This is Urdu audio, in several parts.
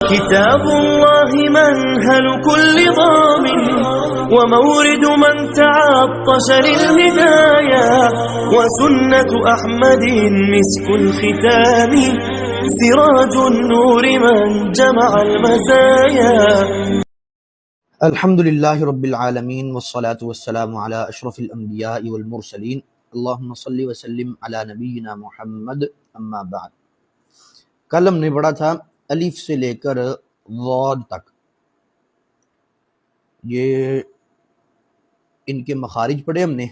كتاب الله منهل كل ضامن ومورد من تعطش للهدايا وسنة أحمد مسك الختام سراج النور من جمع المزايا. الحمد للہ رب العالمین والصلاة والسلام علی اشرف الانبیاء والمرسلین اللہم صلی وسلم علی نبینا محمد اما بعد. کل ہم نے پڑھا تھا الف سے لے کر ضاد تک، یہ ان کے مخارج پڑھے ہم نے.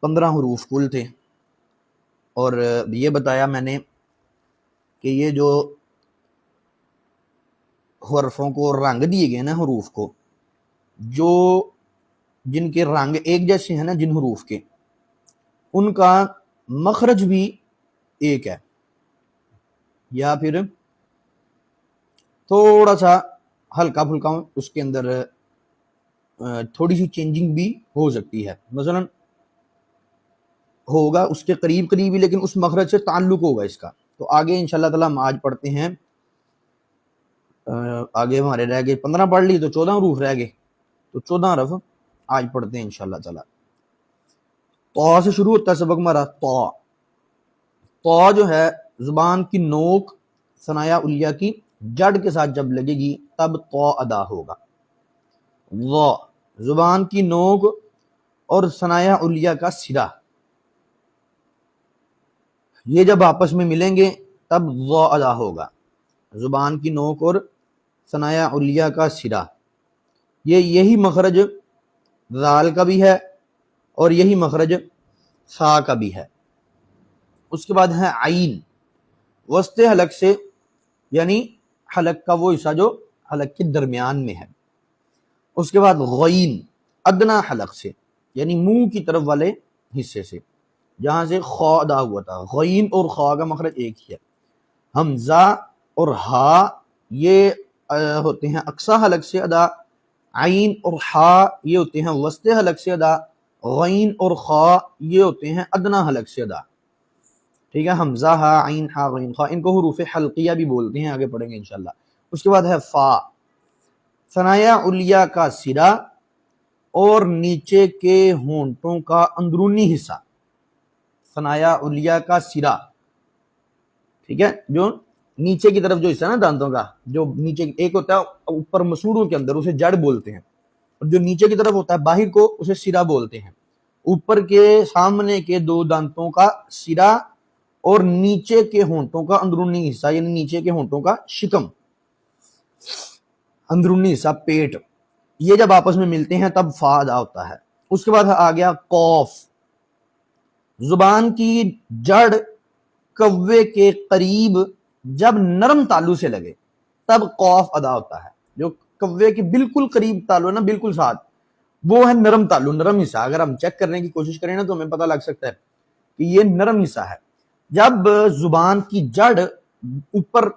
15 حروف کل تھے، اور یہ بتایا میں نے کہ یہ جو حرفوں کو رنگ دیے گئے نا، حروف کو جو جن کے رنگ ایک جیسے ہیں نا، جن حروف کے، ان کا مخرج بھی ایک ہے، یا پھر تھوڑا سا ہلکا پھلکا اس کے اندر تھوڑی سی چینجنگ بھی ہو سکتی ہے. مثلا ہوگا اس کے قریب قریب ہی، لیکن اس مخرج سے تعلق ہوگا اس کا. تو آگے انشاءاللہ تعالیٰ ہم آج پڑھتے ہیں. آگے ہمارے رہ گئے 15 پڑھ لی تو 14 حروف رہ گئے، تو 14 حرف آج پڑھتے ہیں انشاءاللہ تعالیٰ. طا سے شروع ہوتا ہے سبق ہمارا. طا جو ہے زبان کی نوک ثنایا علیہ کی جڑ کے ساتھ جب لگے گی تب طا ادا ہوگا. ظا زبان کی نوک اور ثنایا علیہ کا سرا، یہ جب آپس میں ملیں گے تب ظا ادا ہوگا. زبان کی نوک اور ثنایا علیہ کا سرا، یہی مخرج ذال کا بھی ہے اور یہی مخرج سا کا بھی ہے. اس کے بعد ہے عین، وسط حلق سے، یعنی حلق کا وہ حصہ جو حلق کے درمیان میں ہے. اس کے بعد غین، ادنا حلق سے، یعنی منہ کی طرف والے حصے سے، جہاں سے خا ادا ہوا تھا. غین اور خا کا مخرج ایک ہی ہے. حمزہ اور ہا یہ ہوتے ہیں اقصی حلق سے ادا. عین اور ہا یہ ہوتے ہیں وسط حلق سے ادا. غین اور خا یہ ہوتے ہیں ادنا حلق سے ادا. ٹھیک ہے، حمزہ ہا عین ہا غین خا، ان کو حروف حلقیہ بھی بولتے ہیں، آگے پڑھیں گے انشاءاللہ. اس کے بعد ہے فا، ثنایا علیہ کا سرا اور نیچے کے ہونٹوں کا اندرونی حصہ. ثنایا علیہ کا سرا، ٹھیک ہے، جو نیچے کی طرف جو حصہ نا دانتوں کا، جو نیچے ایک ہوتا ہے اوپر مسوڑوں کے اندر، اسے جڑ بولتے ہیں، اور جو نیچے کی طرف ہوتا ہے باہر کو، اسے سرا بولتے ہیں. اوپر کے سامنے کے 2 دانتوں کا سرا اور نیچے کے ہونٹوں کا اندرونی حصہ، یعنی نیچے کے ہونٹوں کا شکم، اندرونی حصہ پیٹ، یہ جب آپس میں ملتے ہیں تب فا ادا ہوتا ہے. اس کے بعد آ گیا قوف. زبان کی جڑ کوے کے قریب جب نرم تالو سے لگے تب قوف ادا ہوتا ہے. جو کوے کے بالکل قریب تالو ہے نا، بالکل ساتھ، وہ ہے نرم تالو، نرم حصہ. اگر ہم چیک کرنے کی کوشش کریں نا تو ہمیں پتہ لگ سکتا ہے کہ یہ نرم حصہ ہے. جب زبان کی جڑ اوپر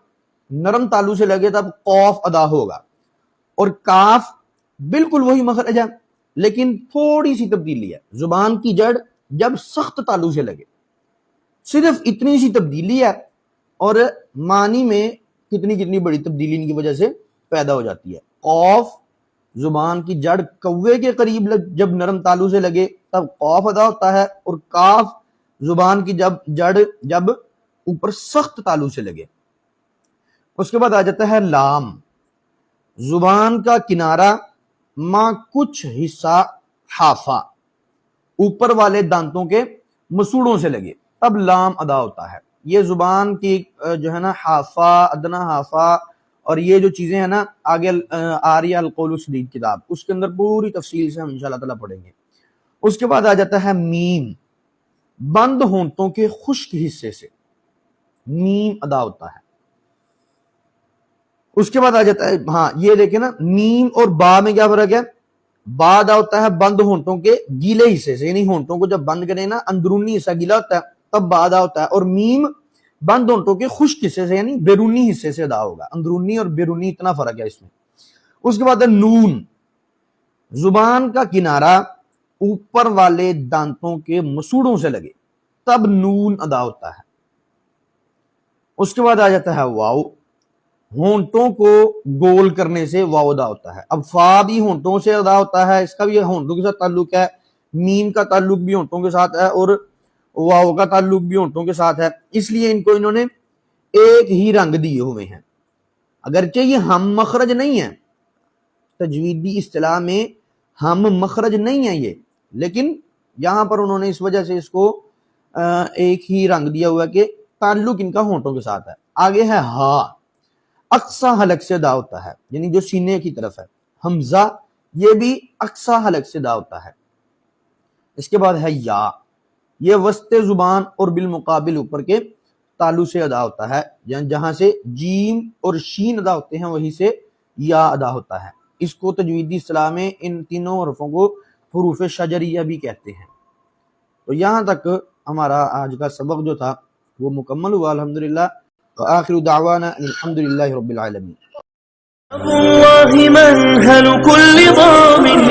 نرم تالو سے لگے تب قوف ادا ہوگا. اور کاف بالکل وہی مخرج ہے، لیکن تھوڑی سی تبدیلی ہے. زبان کی جڑ جب سخت تالو سے لگے، صرف اتنی سی تبدیلی ہے، اور معنی میں کتنی بڑی تبدیلی ان کی وجہ سے پیدا ہو جاتی ہے. قوف زبان کی جڑ کوے کے قریب جب نرم تالو سے لگے تب قوف ادا ہوتا ہے، اور کاف زبان کی جڑ جب اوپر سخت تالو سے لگے. اس کے بعد آ جاتا ہے لام. زبان کا کنارہ ماں کچھ حصہ حافہ اوپر والے دانتوں کے مسوڑوں سے لگے تب لام ادا ہوتا ہے. یہ زبان کی جو ہے نا حافہ، ادنا حافہ، اور یہ جو چیزیں ہیں نا، آگے آ رہی ہے القول السدید کتاب، اس کے اندر پوری تفصیل سے ہم انشاءاللہ تعالیٰ پڑھیں گے. اس کے بعد آ جاتا ہے میم. بند ہونٹوں کے خشک حصے سے میم ادا ہوتا ہے. اس کے بعد آ جاتا ہے، ہاں یہ دیکھیں نا، میم اور با میں کیا فرق ہے. با ادا ہوتا ہے بند ہونٹوں کے گیلے حصے سے، یعنی ہونٹوں کو جب بند کریں نا، اندرونی حصہ گیلا ہوتا ہے تب با ادا ہوتا ہے. اور میم بند ہونٹوں کے خشک حصے سے، یعنی بیرونی حصے سے ادا ہوگا. اندرونی اور بیرونی اتنا فرق ہے اس میں. اس کے بعد ہے نون. زبان کا کنارہ اوپر والے دانتوں کے مسوڑوں سے لگے تب نون ادا ہوتا ہے. اس کے بعد آ جاتا ہے واو، ہونٹوں کو گول کرنے سے واو ادا ہوتا ہے. اب فا بھی ہونٹوں سے ادا ہوتا ہے، اس کا بھی ہونٹوں کے ساتھ تعلق ہے، میم کا تعلق بھی ہونٹوں کے ساتھ ہے، اور واو کا تعلق بھی ہونٹوں کے ساتھ ہے، اس لیے ان کو انہوں نے ایک ہی رنگ دیے ہوئے ہیں. اگرچہ یہ ہم مخرج نہیں ہے، تجویدی اصطلاح میں ہم مخرج نہیں ہے یہ، لیکن یہاں پر انہوں نے اس وجہ سے اس کو ایک ہی رنگ دیا ہوا کہ تعلق ان کا ہونٹوں کے ساتھ ہے. آگے ہے ہا، اقصی حلق سے ادا ہوتا ہے، یعنی جو سینے کی طرف ہے. حمزہ یہ بھی اقصی حلق سے ادا ہوتا ہے. اس کے بعد ہے یا، یہ وسط زبان اور بالمقابل اوپر کے تالو سے ادا ہوتا ہے، جہاں سے جیم اور شین ادا ہوتے ہیں وہی سے یا ادا ہوتا ہے. اس کو تجویدی اصطلاح میں ان تینوں حروفوں کو حروف شجریہ بھی کہتے ہیں. تو یہاں تک ہمارا آج کا سبق جو تھا وہ مکمل ہوا الحمدللہ. وآخر دعوانا الحمدللہ رب العالمین. الله منهل كل ضامن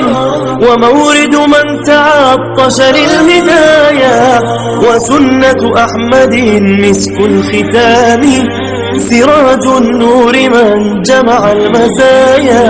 ومورد من تعطش للهدايا، وسنة أحمد مسك الختام سراج النور من جمع المزايا.